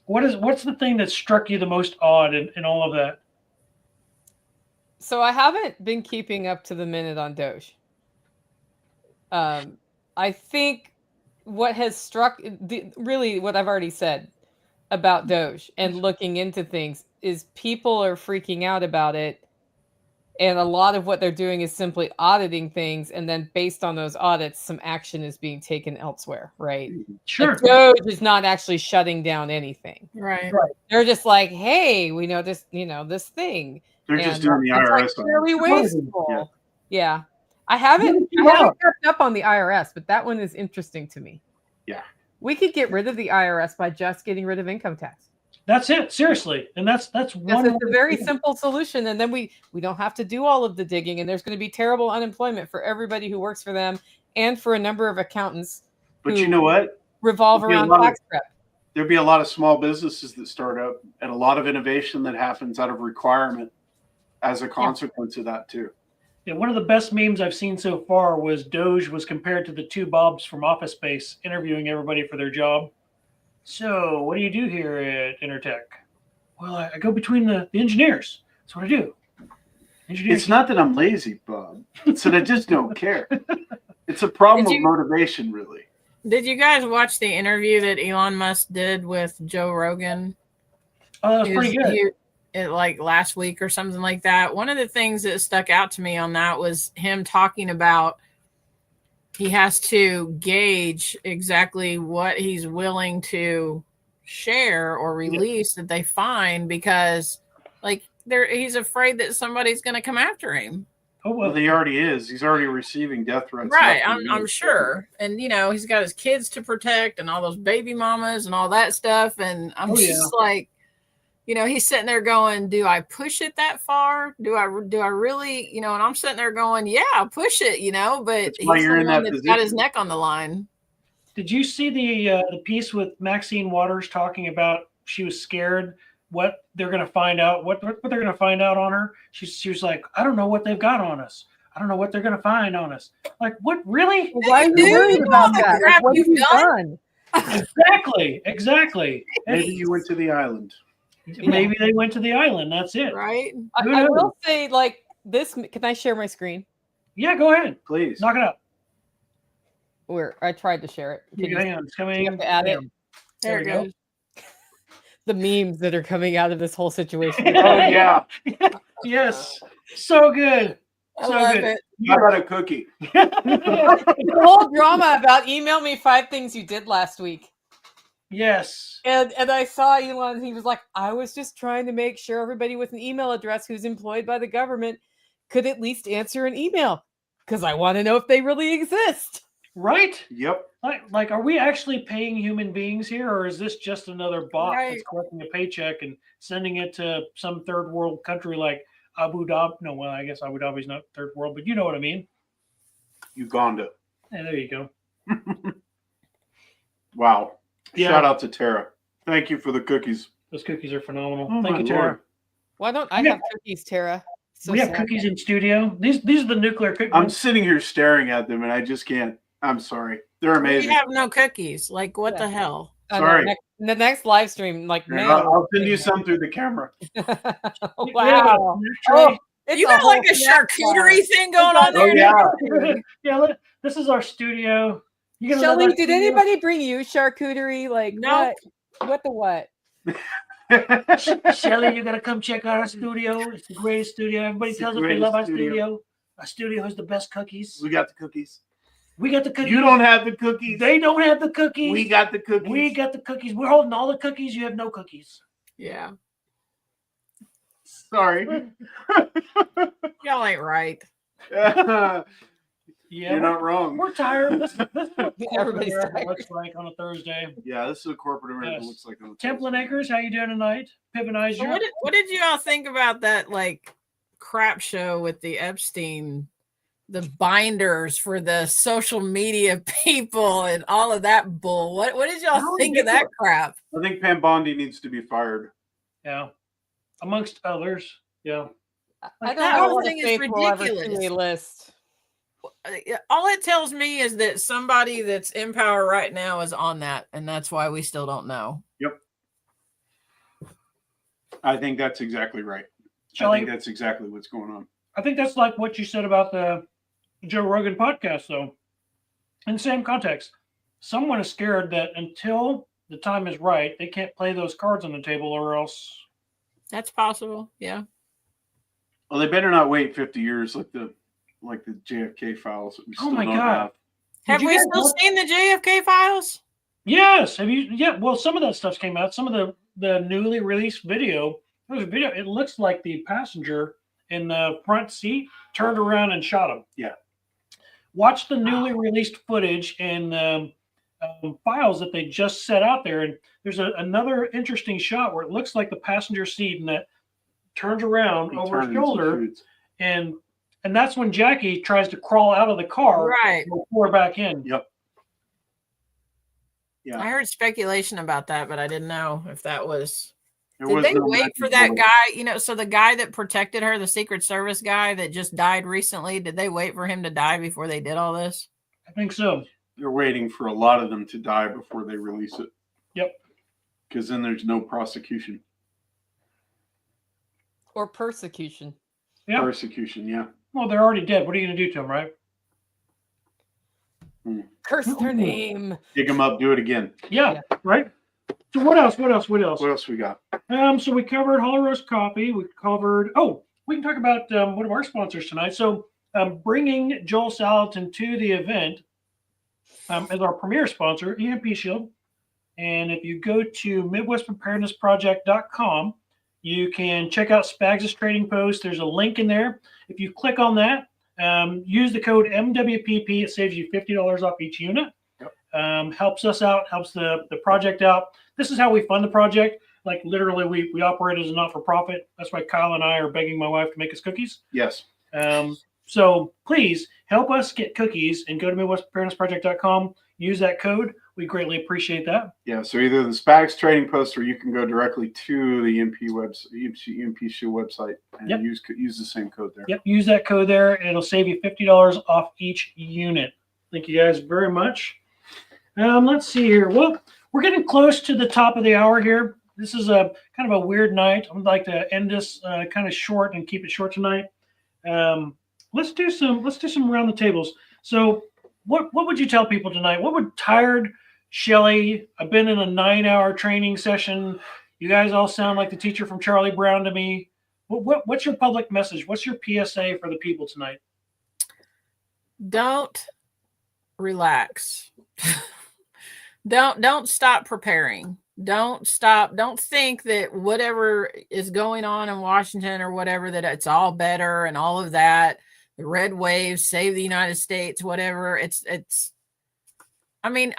S2: What's the thing that struck you the most odd in all of that?
S3: So I haven't been keeping up to the minute on Doge. I think what has struck really what I've already said about Doge and looking into things is people are freaking out about it. And a lot of what they're doing is simply auditing things. And then based on those audits, some action is being taken elsewhere, right?
S2: Sure.
S3: Like Doge is not actually shutting down anything.
S4: Right.
S3: They're just like, hey, we know this, this thing.
S1: They're just doing the IRS.
S3: It's like really wasteful. Yeah. I haven't kept up on the IRS, but that one is interesting to me.
S1: Yeah.
S3: We could get rid of the IRS by just getting rid of income tax.
S2: That's it, seriously. And that's one.
S3: It's a very simple solution, and then we don't have to do all of the digging, and there's going to be terrible unemployment for everybody who works for them and for a number of accountants.
S1: But you know what?
S3: Revolve around tax prep.
S1: There'd be a lot of small businesses that start up, and a lot of innovation that happens out of requirement as a consequence of that too.
S2: Yeah, one of the best memes I've seen so far was Doge was compared to the two Bobs from Office Space interviewing everybody for their job. So, what do you do here at Intertech? Well, I go between the engineers. That's what I do.
S1: It's not that I'm lazy, Bob. It's that I just don't care. It's a problem
S4: Did
S1: with
S4: you-
S1: motivation, really.
S4: Did you guys watch the interview that Elon Musk did with Joe Rogan?
S2: Oh, that's pretty good.
S4: Like last week or something like that. One of the things that stuck out to me on that was him talking about he has to gauge exactly what he's willing to share or release that they find, because like he's afraid that somebody's going to come after him.
S2: Oh,
S1: Well, he already is. He's already receiving death threats.
S4: Right, I'm sure. And he's got his kids to protect and all those baby mamas and all that stuff. And I'm just like, he's sitting there going, do I push it that far? Do I really, and I'm sitting there going, yeah, push it, but he's the one that's got his neck on the line.
S2: Did you see the piece with Maxine Waters talking about she was scared what they're going to find out, what they're going to find out on her? She was like, I don't know what they've got on us. I don't know what they're going to find on us. Like, what, really?
S3: Why are you worried about that? Like, what have you done?
S2: Exactly.
S1: Maybe you went to the island.
S2: Maybe they went to the island. That's it.
S4: Right.
S3: I will say, like, this. Can I share my screen?
S2: Yeah, go ahead.
S1: Please.
S2: Knock it up.
S3: I tried to share it.
S2: Hang on. It's coming.
S3: You have to add it.
S4: There it goes.
S3: The memes that are coming out of this whole situation.
S1: Oh, yeah.
S2: Yes. So good.
S4: I love it.
S1: How about a cookie?
S3: The whole drama about email me 5 things you did last week.
S2: Yes.
S3: And I saw Elon, he was like, I was just trying to make sure everybody with an email address who's employed by the government could at least answer an email, because I want to know if they really exist.
S2: Right?
S1: Yep.
S2: Like, are we actually paying human beings here, or is this just another bot
S4: Right.
S2: that's collecting a paycheck and sending it to some third world country like Abu Dhabi? No, well, I guess Abu Dhabi's not third world, but you know what I mean.
S1: Uganda.
S2: Yeah, there you go.
S1: Wow.
S2: Yeah.
S1: Shout out to Tara. Thank you for the cookies.
S2: Those cookies are phenomenal.
S1: Oh,
S2: Thank
S1: my
S2: you, Tara.
S1: Lord.
S3: Why don't I
S2: Yeah.
S3: have cookies, Tara? So
S2: we have
S3: sad.
S2: cookies in studio. These are the nuclear cookies.
S1: I'm sitting here staring at them, and I just can't. I'm sorry. They're amazing.
S4: We have no cookies. Like, what the hell?
S3: I know,
S1: Sorry.
S3: the next live stream, like, man.
S1: I'll send you some through the camera.
S3: Wow.
S2: Oh,
S3: It's
S4: You
S3: a
S4: got
S3: whole
S4: like a
S3: snack
S4: charcuterie
S3: bar.
S4: thing going on
S1: Oh,
S4: there?
S1: yeah.
S2: yeah. This is our studio. You gonna
S3: Shelly,
S2: let our
S3: did
S2: studio-
S3: anybody bring you charcuterie? Like,
S4: Nope.
S3: what the what?
S2: Shelly, you gotta come check out our studio. It's the greatest studio. Everybody
S1: It's the
S2: tells us they
S1: greatest
S2: love our
S1: studio.
S2: studio. Our studio has the best cookies.
S1: We got the cookies.
S2: We got the cookies.
S1: You don't have the cookies.
S2: They don't have the cookies.
S1: We got the cookies.
S2: We got the cookies. We're holding all the cookies. You have no cookies.
S4: Yeah.
S1: Sorry.
S4: Y'all ain't right.
S2: Yeah,
S1: You're not wrong.
S2: we're tired. This is what
S3: Everybody's
S2: America
S3: tired.
S2: looks like on a Thursday.
S1: Yeah, this is what corporate America
S2: Yes.
S1: looks like on the
S2: Templin Acres, how you doing tonight? Pippinize
S4: So
S2: you.
S4: what did you all think about that, like, crap show with the Epstein, the binders for the social media people and all of that bull? What did y'all
S2: How
S4: think of that crap?
S1: I think Pam Bondi needs to be fired.
S2: Yeah, amongst others. Yeah.
S3: I
S4: That
S3: don't know
S4: whole
S3: what
S4: thing is
S3: faith will ever
S4: ridiculous.
S3: see a list.
S4: All it tells me is that somebody that's in power right now is on that, and that's why we still don't know.
S1: I think that's exactly right. I
S2: Shelley,
S1: think that's exactly what's going on.
S2: I think that's like what you said about the Joe Rogan podcast, though. In the same context, someone is scared that until the time is right, they can't play those cards on the table, or else.
S4: That's possible. Yeah.
S1: Well, they better not wait 50 years like the JFK files that we
S2: Oh
S1: still
S2: my
S1: don't
S2: God.
S1: have.
S4: Have
S2: you
S4: we
S2: guys
S4: still
S2: look-
S4: seen the JFK files?
S2: Yes. Have you? Yeah. Well, some of that stuff came out. Some of the newly released video. There's a video. It looks like the passenger in the front seat turned around and shot him.
S1: Yeah.
S2: Watch the newly released footage and files that they just set out there. And there's another interesting shot where it looks like the passenger seat and that turns around
S1: He
S2: over his
S1: turns and
S2: shoulder,
S1: shoots.
S2: and that's when Jackie tries to crawl out of the car
S4: Right.
S2: and pour back in.
S1: Yep. Yeah.
S4: I heard speculation about that, but I didn't know if that was.
S1: There
S4: Did
S1: was
S4: they
S1: no
S4: wait
S1: magic
S4: for that
S1: bullet.
S4: guy? So the guy that protected her, the Secret Service guy that just died recently, did they wait for him to die before they did all this?
S2: I think so.
S1: They're waiting for a lot of them to die before they release it.
S2: Yep.
S1: Because then there's no prosecution.
S3: Or persecution.
S2: Yeah.
S1: Persecution, yeah.
S2: Well, they're already dead. What are you going to do to them, right?
S3: Curse their name.
S1: Dig them up, do it again.
S2: Yeah, right. So what else? What else? What else?
S1: What else we got?
S2: So we covered Hollow Roast Coffee. We covered. Oh, we can talk about one of our sponsors tonight. So bringing Joel Salatin to the event as our premier sponsor, EMP Shield. And if you go to MidwestPreparednessProject.com, you can check out Spags' trading post. There's a link in there. If you click on that, use the code MWPP. It saves you $50 off each unit. Yep. Helps us out, helps the project out. This is how we fund the project. Like literally, we operate as a not-for-profit. That's why Kyle and I are begging my wife to make us cookies.
S1: Yes.
S2: So please help us get cookies and go to MidwestPreparednessProject.com. Use that code. We greatly appreciate that.
S1: Yeah. So either the Spags trading post, or you can go directly to the EMP Shoe website and use the same code there.
S2: Yep. Use that code there. It'll save you $50 off each unit. Thank you guys very much. Let's see here. Well, we're getting close to the top of the hour here. This is a kind of a weird night. I'd like to end this kind of short and keep it short tonight. Let's do some around the tables. So what would you tell people tonight? What would tired Shelly? I've been in a 9-hour training session. You guys all sound like the teacher from Charlie Brown to me. What's your public message? What's your PSA for the people tonight?
S4: Don't relax. Don't stop preparing. Don't stop. Don't think that whatever is going on in Washington or whatever, that it's all better and all of that. The red wave, save the United States, whatever. I mean,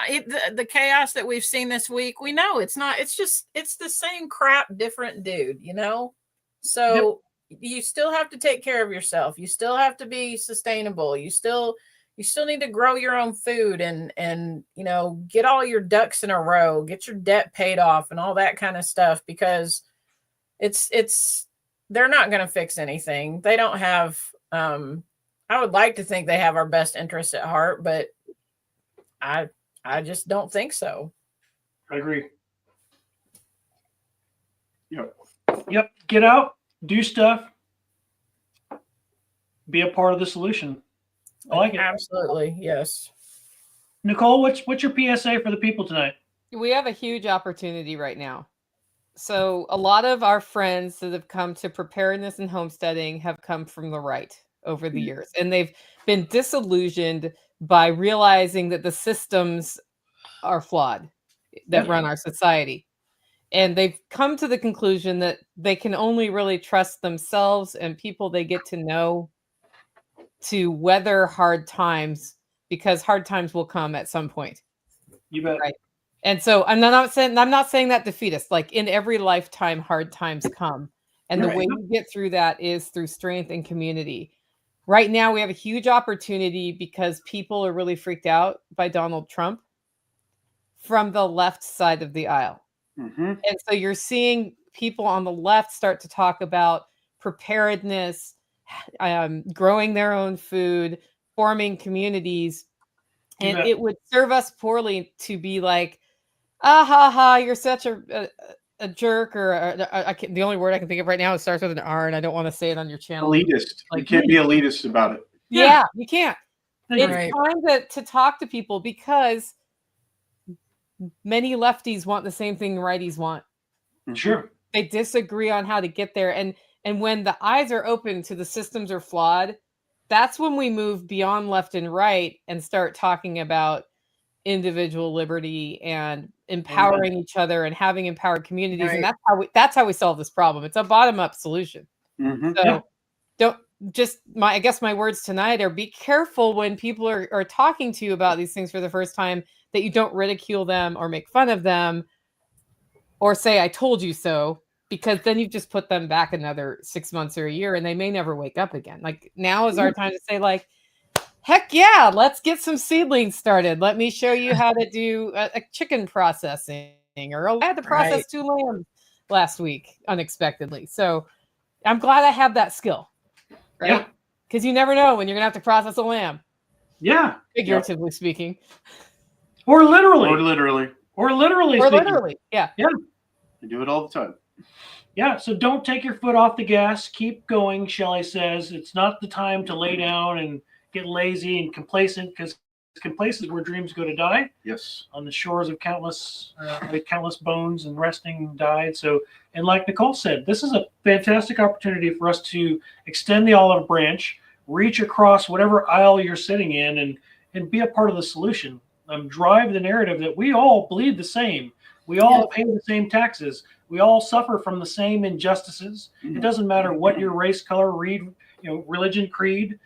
S4: the chaos that we've seen this week, we know it's not, it's the same crap, different dude, you know? So you still have to take care of yourself. You still have to be sustainable. You still need to grow your own food and, you know, get all your ducks in a row, get your debt paid off and all that kind of stuff, because they're not going to fix anything. They don't have, I would like to think they have our best interests at heart, but I just don't think so.
S2: I agree. Yep. Get out, do stuff, be a part of the solution. I like it.
S4: Absolutely. Yes.
S2: Nicole, what's your PSA for the people tonight?
S3: We have a huge opportunity right now. So a lot of our friends that have come to preparedness and homesteading have come from the right over the years, and they've been disillusioned by realizing that the systems are flawed that run our society. And they've come to the conclusion that they can only really trust themselves and people they get to know to weather hard times, because hard times will come at some point.
S2: You bet.
S3: Right. And so I'm not saying that defeatist. Like in every lifetime, hard times come. And the way you get through that is through strength and community. Right now, we have a huge opportunity because people are really freaked out by Donald Trump from the left side of the aisle. Mm-hmm. And so you're seeing people on the left start to talk about preparedness, growing their own food, forming communities. And it would serve us poorly to be like, you're such a jerk, or the only word I can think of right now, it starts with an R, and I don't want to say it on your channel.
S1: Elitist. Like, you can't be elitist about it.
S3: Yeah, you can't. It's time to talk to people, because many lefties want the same thing righties want.
S2: Sure.
S3: They disagree on how to get there. And when the eyes are open to the systems are flawed, that's when we move beyond left and right and start talking about individual liberty and empowering each other and having empowered communities. And that's how we solve this problem. It's a bottom-up solution. Mm-hmm. So don't just I guess my words tonight are, be careful when people are talking to you about these things for the first time, that you don't ridicule them or make fun of them or say, I told you so, because then you've just put them back another 6 months or a year and they may never wake up again. Like, now is our time to say, like, heck yeah, let's get some seedlings started. Let me show you how to do a chicken processing, or I had to process 2 lambs last week unexpectedly. So I'm glad I have that skill, right? Yeah. Because you never know when you're going to have to process a lamb.
S2: Yeah.
S3: Figuratively speaking.
S2: Or literally.
S1: Or literally.
S3: Yeah.
S2: Yeah.
S1: I do it all the time.
S2: Yeah, so don't take your foot off the gas. Keep going, Shelley says. It's not the time to lay down and get lazy and complacent, because places where dreams go to die.
S1: Yes.
S2: On the shores of countless bones and resting died. So, and like Nicole said, this is a fantastic opportunity for us to extend the olive branch, reach across whatever aisle you're sitting in, and be a part of the solution. Drive the narrative that we all bleed the same. We all pay the same taxes. We all suffer from the same injustices. It doesn't matter what your race, color, religion, creed.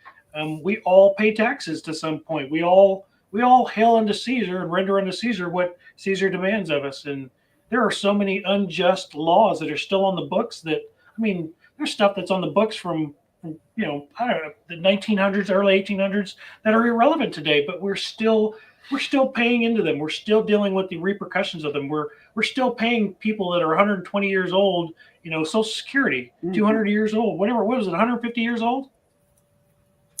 S2: We all pay taxes to some point. We all hail unto Caesar and render unto Caesar what Caesar demands of us. And there are so many unjust laws that are still on the books that, I mean, there's stuff that's on the books from I don't know, the 1900s, early 1800s that are irrelevant today, but we're still paying into them. We're still dealing with the repercussions of them. We're still paying people that are 120 years old, Social Security, 200 years old, whatever. What was it, 150 years old?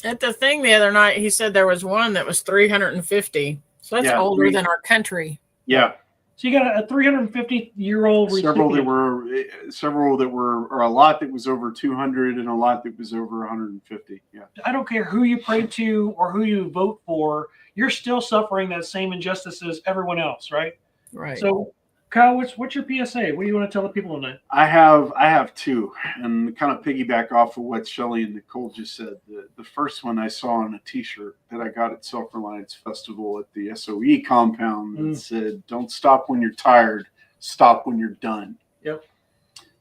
S4: At the thing the other night, he said there was one that was 350. So that's older than our country.
S1: Yeah.
S2: So you got a 350-year-old.
S1: Several that were, or a lot that was over 200 and a lot that was over 150. Yeah.
S2: I don't care who you pray to or who you vote for. You're still suffering that same injustice as everyone else, right?
S4: Right.
S2: So, Kyle, what's your PSA? What do you want to tell the people tonight?
S1: I have two, and kind of piggyback off of what Shelley and Nicole just said. The first one I saw on a T-shirt that I got at Self-Reliance Festival at the SOE compound that said, "Don't stop when you're tired, stop when you're done."
S2: Yep.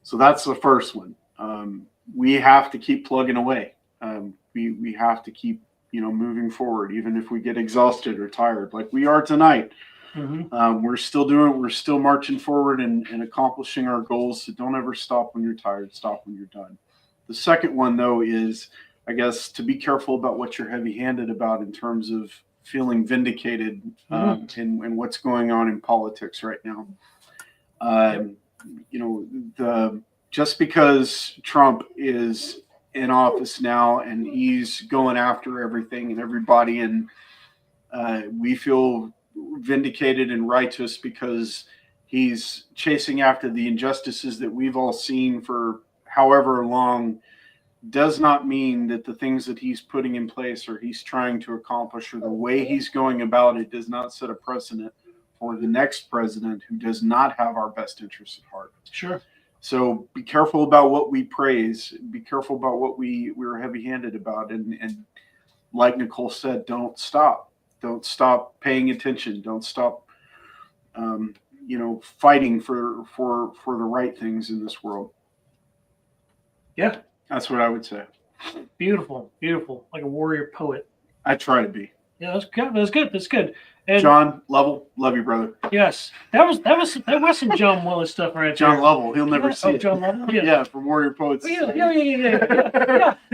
S1: So that's the first one. We have to keep plugging away. We have to keep moving forward, even if we get exhausted or tired, like we are tonight. We're still marching forward and accomplishing our goals. So don't ever stop when you're tired. Stop when you're done. The second one, though, is, I guess, to be careful about what you're heavy-handed about in terms of feeling vindicated in what's going on in politics right now. Just because Trump is in office now and he's going after everything and everybody, and we feel vindicated and righteous because he's chasing after the injustices that we've all seen for however long, does not mean that the things that he's putting in place or he's trying to accomplish or the way he's going about it does not set a precedent for the next president who does not have our best interests at heart.
S2: Sure.
S1: So be careful about what we praise. Be careful about what we're heavy-handed about. And like Nicole said, don't stop. Don't stop paying attention. Don't stop, fighting for the right things in this world.
S2: Yeah.
S1: That's what I would say.
S2: Beautiful, beautiful. Like a warrior poet.
S1: I try to be.
S2: Yeah, that's good. That's good. That's good. And
S1: John Lovell, love you, brother.
S2: Yes, that was some John Willis stuff right there.
S1: John Lovell, he'll never see it.
S2: John Lovell.
S1: Yeah, from Warrior Poets.
S2: Yeah. The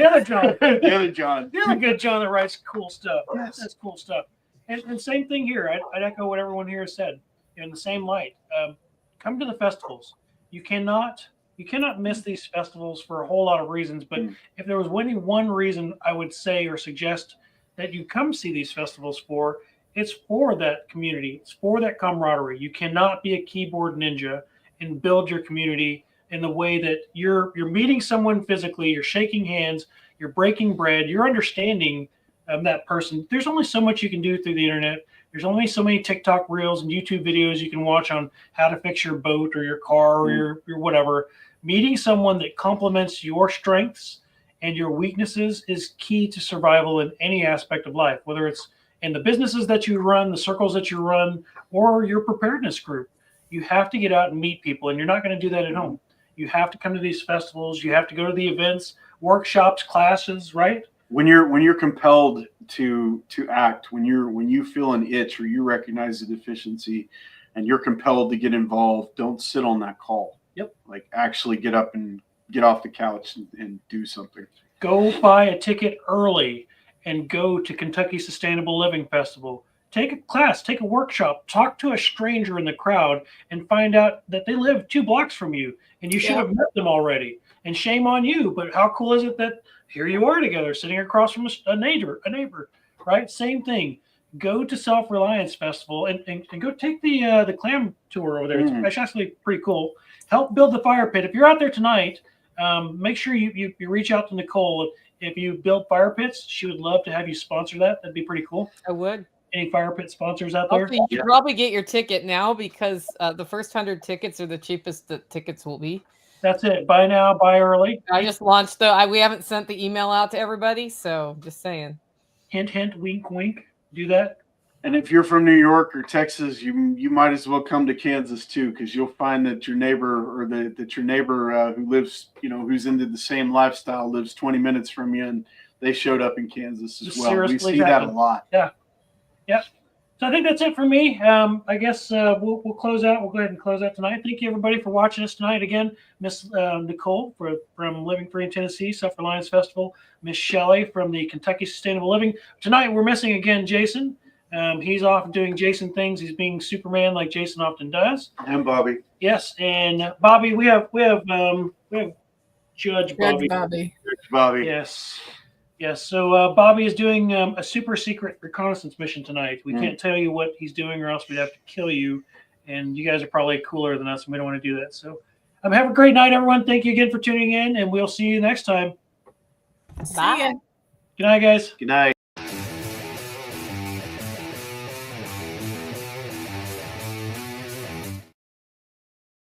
S2: other John.
S1: The other John.
S2: The other good John that writes cool stuff.
S1: Yes.
S2: That's cool stuff. And same thing here. I'd echo what everyone here has said. In the same light, come to the festivals. You cannot miss these festivals for a whole lot of reasons. But if there was only one reason I would say or suggest that you come see these festivals for, it's for that community. It's for that camaraderie. You cannot be a keyboard ninja and build your community in the way that you're meeting someone physically, you're shaking hands, you're breaking bread, you're understanding that person. There's only so much you can do through the internet. There's only so many TikTok reels and YouTube videos you can watch on how to fix your boat or your car or your whatever. Meeting someone that complements your strengths and your weaknesses is key to survival in any aspect of life, whether it's in the businesses that you run, the circles that you run, or your preparedness group. You have to get out and meet people, and you're not going to do that at home. You have to come to these festivals. You have to go to the events, workshops, classes, right?
S1: When you're compelled to act, when you feel an itch or you recognize a deficiency and you're compelled to get involved, don't sit on that call.
S2: Yep.
S1: Like actually get up and get off the couch and do something.
S2: Go buy a ticket early and go to Kentucky Sustainable Living Festival. Take a class, take a workshop, talk to a stranger in the crowd and find out that they live 2 blocks from you and you should have met them already. And shame on you, but how cool is it that here you are together sitting across from a neighbor, right? Same thing. Go to Self-Reliance Festival and go take the clam tour over there. It's actually pretty cool. Help build the fire pit. If you're out there tonight, make sure you reach out to Nicole. If you build fire pits, she would love to have you sponsor that. That'd be pretty cool.
S3: I would.
S2: Any fire pit sponsors out there?
S3: Also, you should probably get your ticket now because the first 100 tickets are the cheapest the tickets will be.
S2: That's it. Buy now, buy early.
S3: I just launched we haven't sent the email out to everybody, so just saying.
S2: Hint, hint, wink, wink. Do that.
S1: And if you're from New York or Texas, you might as well come to Kansas too, because you'll find that your neighbor or that your neighbor who lives, who's into the same lifestyle lives 20 minutes from you, and they showed up in Kansas as well. We see that a lot.
S2: Yeah. Yep. So I think that's it for me. I guess we'll close out. We'll go ahead and close out tonight. Thank you, everybody, for watching us tonight. Again, Miss Nicole from Living Free in Tennessee, Self-Reliance Festival. Miss Shelley from the Kentucky Sustainable Living. Tonight, we're missing again Jason. He's off doing Jason things. He's being Superman like Jason often does.
S1: And Bobby.
S2: Yes, and Bobby, we have Judge Bobby.
S1: Judge Bobby.
S2: Yes. Yes. So Bobby is doing a super secret reconnaissance mission tonight. We can't tell you what he's doing, or else we'd have to kill you. And you guys are probably cooler than us, and we don't want to do that. So have a great night, everyone. Thank you again for tuning in, and we'll see you next time.
S4: Bye.
S2: Good night, guys.
S1: Good night.